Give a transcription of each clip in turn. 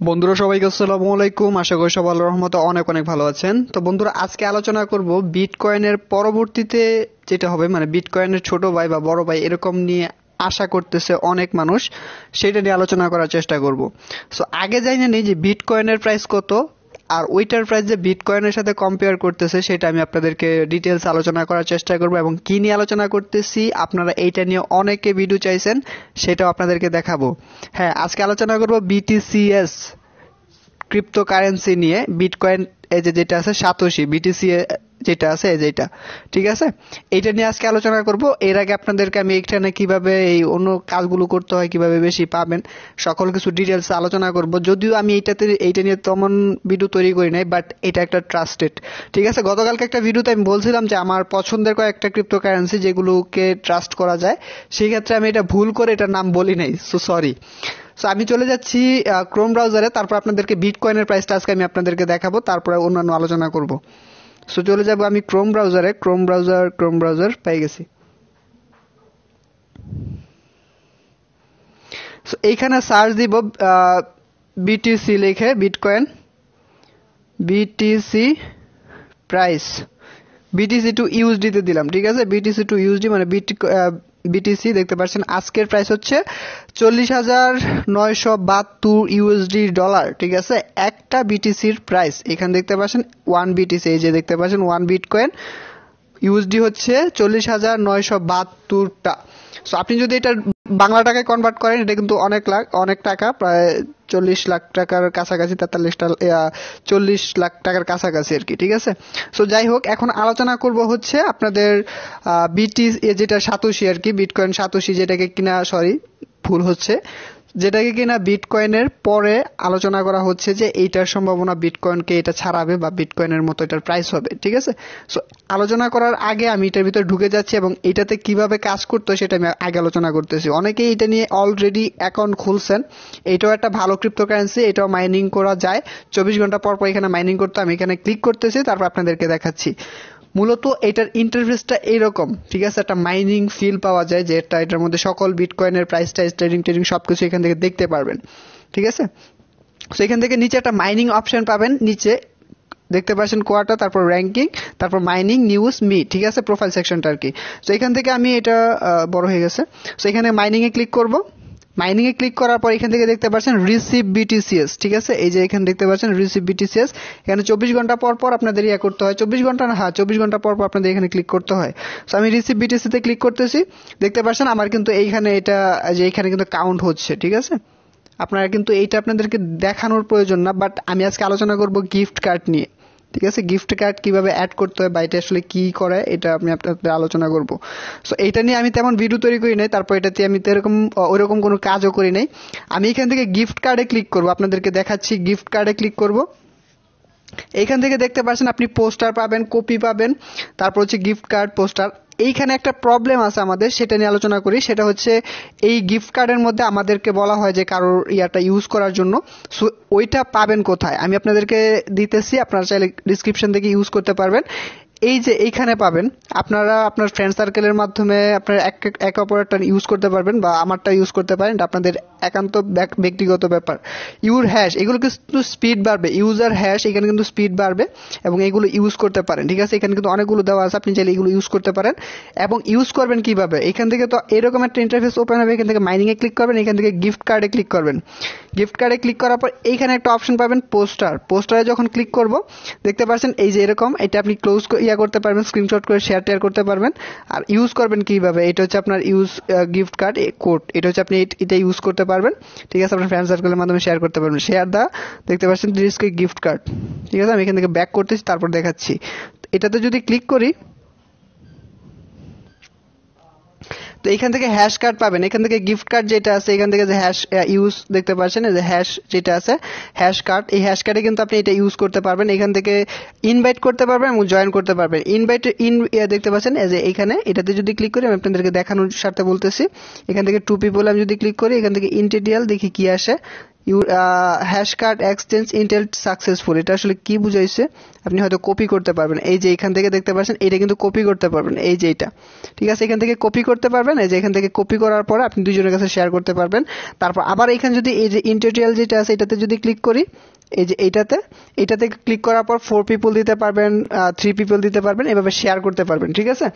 বন্ধুরা সবাইকে আসসালামু আলাইকুম। আশা করি সবাই আল্লাহর রহমতে অনেক অনেক ভালো আছেন। তো বন্ধুরা আজকে আলোচনা করব বিটকয়েনের পরবর্তীতে যেটা হবে, মানে বিটকয়েনের ছোট ভাই বা বড় ভাই এরকম নিয়ে আশা করতেছে অনেক মানুষ, সেটা নিয়ে আলোচনা করার চেষ্টা করব। সো আগে জানি নেই যে বিটকয়েনের প্রাইস কত, আর ওইটার প্রাইস যে বিটকয়েনের সাথে কম্পেয়ার করতেছে সেটা আমি আপনাদেরকে ডিটেলস আলোচনা করার চেষ্টা করব। এবং কি নিয়ে আলোচনা করতেছি, আপনারা এইটা নিয়ে অনেকে ভিডিও চাইছেন, সেটাও আপনাদেরকে দেখাবো। হ্যাঁ, আজকে আলোচনা করব বিটিসিএস ক্রিপ্টোকারেন্সি নিয়ে। বিটকয়েন এই যে যেটা আছে সাতোশি, বিটিসি যেটা আছে এই যেটা, ঠিক আছে, এইটা নিয়ে আজকে আলোচনা করব। এর আগে আপনাদেরকে আমি এখানে কিভাবে এই অন্য কাজগুলো করতে হয়, কিভাবে বেশি পাবেন, সকল কিছু ডিটেলস আলোচনা করব। যদিও আমি এইটা নিয়ে তেমন ভিডিও তৈরি করি নাই, বাট এটা একটা ট্রাস্টেড, ঠিক আছে। গতকালকে একটা ভিডিওতে আমি বলছিলাম যে আমার পছন্দের কয়েকটা ক্রিপ্টোকারেন্সি যেগুলোকে ট্রাস্ট করা যায়, সেই ক্ষেত্রে আমি এটা ভুল করে এটার নাম বলি নাই, সো সরি। সো আমি চলে যাচ্ছি ক্রোম ব্রাউজারে, তারপর আপনাদেরকে বিটকয়েনের প্রাইসটা আজকে আমি আপনাদেরকে দেখাবো, তারপরে অন্যান্য আলোচনা করব। সো চলে যাব আমি ক্রোম ব্রাউজারে, ক্রোম ব্রাউজার পেয়ে গেছি। সো এইখানে সার্চ দিব বিটিসি লিখে, bitcoin BTC price, BTC two USD তে দিলাম, ঠিক আছে। বিটিসি টু ইউএসডি মানে বিটিসি দেখতে পাচ্ছেন আজকের প্রাইস হচ্ছে 40,972 ইউএসডি ডলার, ঠিক আছে। একটা বিটিসির প্রাইস এখানে দেখতে পাচ্ছেন, ওয়ান বিটিসি, এই যে দেখতে পাচ্ছেন ওয়ান বিটকয়েন ইউএসডি হচ্ছে 40,972টা। সো আপনি যদি এটা বাংলা টাকায় কনভার্ট করেন, এটা কিন্তু অনেক টাকা, প্রায় 40 লাখ টাকার কাছাকাছি, 40 লাখ টাকার কাছাকাছি আর কি, ঠিক আছে। সো যাই হোক, এখন আলোচনা করব হচ্ছে আপনাদের যেটা সাতোশি আর কি, বিটকয়েন সাতোশি, যেটাকে কিনা সরি ভুল হচ্ছে, যেটাকে কিনা বিটকয়েনের পরে আলোচনা করা হচ্ছে যে এইটার সম্ভাবনা বিটকয়েনকে এটা ছাড়াবে বা বিটকয়েনের মতো এটার প্রাইস হবে, ঠিক আছে। সো আলোচনা করার আগে আমি এটার ভিতরে ঢুকে যাচ্ছি এবং এটাতে কিভাবে কাজ করতে হয় সেটা আমি আগে আলোচনা করতেছি। অনেকেই এটা নিয়ে অলরেডি অ্যাকাউন্ট খুলছেন। এটাও একটা ভালো ক্রিপ্টোকারেন্সি, এটাও মাইনিং করা যায়, 24 ঘন্টা পর পর এখানে মাইনিং করতে। আমি এখানে ক্লিক করতেছি, তারপর আপনাদেরকে দেখাচ্ছি। মূলত এটার ইন্টারফেসটা এইরকম, ঠিক আছে। একটা মাইনিং ফিল পাওয়া যায়, যে এটার মধ্যে সকল বিটকয়েনের প্রাইস টাইস ট্রেডিং সবকিছু এখান থেকে দেখতে পারবেন, ঠিক আছে। সো এখান থেকে নিচে একটা মাইনিং অপশন পাবেন, নিচে দেখতে পাচ্ছেন কোয়ার্টার, তারপর র্যাঙ্কিং, তারপর মাইনিং নিউজ মি, ঠিক আছে, প্রোফাইল সেকশনটা আর কি। সো এখান থেকে আমি এটা বড় হয়ে গেছে। সো এখানে মাইনিং এ ক্লিক করব। মাইনিং এ ক্লিক করার পর এখান থেকে দেখতে পাচ্ছেন রিসিভ বিটিসিএস, ঠিক আছে। এই যে এখানে দেখতে পাচ্ছেন রিসিভ বিটিসিএস, এখানে 24 ঘন্টা পর পর আপনাদের ইয়ে করতে হয়, 24 ঘন্টা না, হ্যাঁ 24 ঘন্টা পর পর আপনাদের এখানে ক্লিক করতে হয়। সো আমি রিসিভ বিটিসি তে ক্লিক করতেছি, দেখতে পাচ্ছেন আমার কিন্তু এইখানে এটা, যে এখানে কিন্তু কাউন্ট হচ্ছে, ঠিক আছে। আপনারা কিন্তু এইটা আপনাদেরকে দেখানোর প্রয়োজন না, বাট আমি আজকে আলোচনা করব গিফট কার্ড নিয়ে, ঠিক আছে। গিফট কার্ড কিভাবে অ্যাড করতে হয় বা এটা আসলে কি করে, এটা আমি আপনাদের আলোচনা করব। সো এটা নিয়ে আমি তেমন ভিডিও তৈরি করি নাই, তারপর এটাতে আমি ওইরকম কোনো কাজও করি নাই। আমি এখান থেকে গিফট কার্ডে ক্লিক করব, আপনাদেরকে দেখাচ্ছি। গিফট কার্ডে ক্লিক করব, এইখান থেকে দেখতে পাচ্ছেন আপনি পোস্টার পাবেন, কপি পাবেন, তারপর হচ্ছে গিফট কার্ড, পোস্টার। এইখানে একটা প্রবলেম আছে আমাদের, সেটা নিয়ে আলোচনা করি। সেটা হচ্ছে এই গিফট কার্ডের মধ্যে আমাদেরকে বলা হয় যে কারোর ইয়াটা ইউজ করার জন্য। সো ওইটা পাবেন কোথায়, আমি আপনাদেরকে দিতেছি, আপনারা চাইলে ডিসক্রিপশন থেকে ইউজ করতে পারবেন। এই যে এইখানে পাবেন, আপনারা আপনার ফ্রেন্ড সার্কেলের মাধ্যমে আপনার এক অপরটা ইউজ করতে পারবেন বা আমারটা ইউজ করতে পারেন, এটা আপনাদের একান্ত ব্যক্তিগত ব্যাপার। ইউর হ্যাশ, এগুলো কিন্তু স্পিড বাড়বে, ইউজার হ্যাশ এখানে কিন্তু স্পিড বাড়বে এবং এগুলো ইউজ করতে পারেন, ঠিক আছে। এখানে কিন্তু অনেকগুলো দেওয়া আছে, আপনি চাইলে এগুলো ইউজ করতে পারেন। এবং ইউজ করবেন কিভাবে, এখান থেকে তো এরকম একটা ইন্টারফেস ওপেন হবে। এখান থেকে মাইনিং এ ক্লিক করবেন, এখান থেকে গিফট কার্ডে ক্লিক করবেন। গিফট কার্ডে ক্লিক করার পর এইখানে একটা অপশন পাবেন পোস্টারে যখন ক্লিক করব, দেখতে পাচ্ছেন এই যে এরকম, এটা আপনি ক্লোজ করতে পারবেন, স্ক্রিনশট করে শেয়ার করতে পারবেন। আর ইউজ করবেন কিভাবে, এটা হচ্ছে আপনার ইউজ গিফট কার্ড কোড, এটা হচ্ছে আপনি এটা ইউজ করতে পারবেন, ঠিক আছে। আপনার ফ্রেন্ড সার্কেলের মাধ্যমে শেয়ার করতে পারবেন, দেখতে পাচ্ছেন গিফট কার্ড, ঠিক আছে। আমি এখান থেকে ব্যাক করতেছি, তারপর দেখাচ্ছি। এটাতে যদি ক্লিক করি, তো এখান থেকে হ্যাশ কার্ড পাবেন। এখান থেকে গিফট কার্ড যেটা আছে, এখান থেকে যে হ্যাশ ইউজ দেখতে পাচ্ছেন, এই যে হ্যাশ যেটা আছে হ্যাশ কার্ড, এই হ্যাশ কার্ডে কিন্তু আপনি এটা ইউজ করতে পারবেন। এখান থেকে ইনভাইট করতে পারবেন এবং জয়েন করতে পারবেন। দেখতে পাচ্ছেন এই যে এখানে, এটাতে যদি ক্লিক করি, আমি আপনাদেরকে দেখানোর স্বার্থে বলতেছি। এখান থেকে টু পিপল আমি যদি ক্লিক করি, এখান থেকে ইন্টিডিয়াল দেখি কি আসে। Hash card exchange Intel successful, এটা আসলে কি বুঝাইছে আপনি হয়তো কপি করতে পারবেন। এই যে এখান থেকে দেখতে পাচ্ছেন এটা কিন্তু কপি করতে পারবেন, এই যে এটা, ঠিক আছে, এখান থেকে কপি করতে পারবেন। এই যে এখান থেকে কপি করার পরে আপনি দুইজনের কাছে শেয়ার করতে পারবেন। তারপর আবার এখানে যদি এই যে ইন্টিটিউটাল যেটা আছে এটাতে যদি ক্লিক করি, এই যে এইটাতে ক্লিক করার পর 4 পিপল দিতে পারবেন, 3 পিপল দিতে পারবেন, এভাবে শেয়ার করতে পারবেন, ঠিক আছে।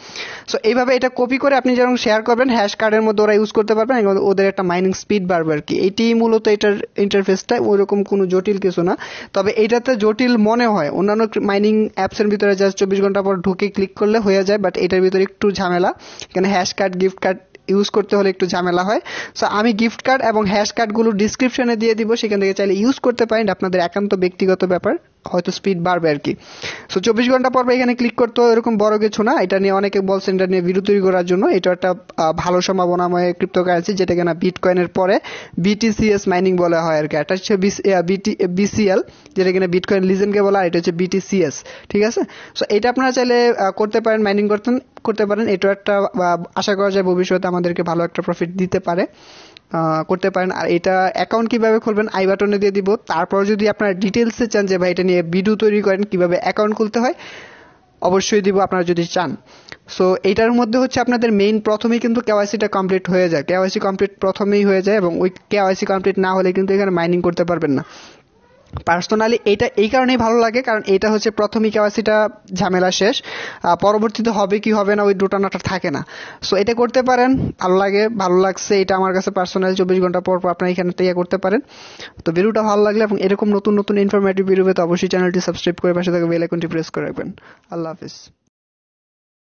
সো এইভাবে এটা কপি করে আপনি যখন শেয়ার করবেন হ্যাশ কার্ডের মধ্যে ওরা ইউজ করতে পারবেন এবং ওদের একটা মাইনিং স্পিড বাড়বে আর কি। এটি মূলত এটার ইন্টারফেসটা, ওইরকম কোনো জটিল কিছু না। তবে এটাতে জটিল মনে হয়, অন্যান্য মাইনিং অ্যাপসের ভিতরে জাস্ট 24 ঘন্টা পর ঢুকে ক্লিক করলে হয়ে যায়, বাট এটার ভিতরে একটু ঝামেলা। এখানে hash card gift card use করতে হলে একটু ঝামেলা হয়। সো আমি গিফট কার্ড এবং হ্যাশ কার্ডগুলো ডিসক্রিপশনে দিয়ে দিব, সেখান থেকে চাইলে ইউজ করতে পারেন, আপনাদের একান্ত ব্যক্তিগত ব্যাপার, হয়তো স্পিড বাড়বে আর কি। সো 24 ঘন্টা পর এখানে ক্লিক করতে হয়, এরকম বড় কিছু না। এটা নিয়ে অনেকে বলছেন এটা নিয়ে ভিডিও তৈরি করার জন্য। এটা একটা ভালো সম্ভাবনাময় ক্রিপ্টোকারেন্সি, যেটা কিনা বিটকয়েনের পরে BTCs মাইনিং বলা হয় আর কি। এটা হচ্ছে BCL, যেটা কিনা বিটকয়েন লিজেন্ডকে বলা, আর এটা হচ্ছে BTCs, ঠিক আছে। সো এটা আপনারা চাইলে করতে পারেন, মাইনিং করতে পারেন। এটা একটা আশা করা যায় ভবিষ্যতে আমাদেরকে ভালো একটা প্রফিট দিতে পারে, করতে পারেন। আর এটা অ্যাকাউন্ট কিভাবে খুলবেন আই বাটনে দিয়ে দিব। তারপর যদি আপনারা ডিটেলসে চান যে ভাই এটা নিয়ে ভিডিও তৈরি করেন কিভাবে অ্যাকাউন্ট খুলতে হয়, অবশ্যই দিব আপনারা যদি চান। সো এইটার মধ্যে হচ্ছে আপনাদের মেইন প্রথমেই কিন্তু কেওয়াইসিটা কমপ্লিট হয়ে যায়, কেওয়াইসি কমপ্লিট প্রথমেই হয়ে যায়, এবং ওই কেওয়াইসি কমপ্লিট না হলে কিন্তু এখানে মাইনিং করতে পারবেন না। পার্সোনালি এটা এই কারণেই ভালো লাগে, কারণ এটা হচ্ছে প্রথমই কেওয়াইসিটা ঝামেলা শেষ, পরবর্তীতে হবে কি হবে না ওই দোটানাটা থাকে না। সো এটা করতে পারেন, ভালো লাগছে এটা আমার কাছে পার্সোনালি। 24 ঘন্টা পর আপনারা এখানে ইয়ে করতে পারেন। তো ভিডিওটা ভালো লাগলে এবং এরকম নতুন নতুন ইনফরমেটিভ ভিডিও পেতে অবশ্যই চ্যানেলটি সাবস্ক্রাইব করে পাশে থাকা বেল আইকনটি প্রেস করে রাখবেন। আল্লাহ হাফিজ।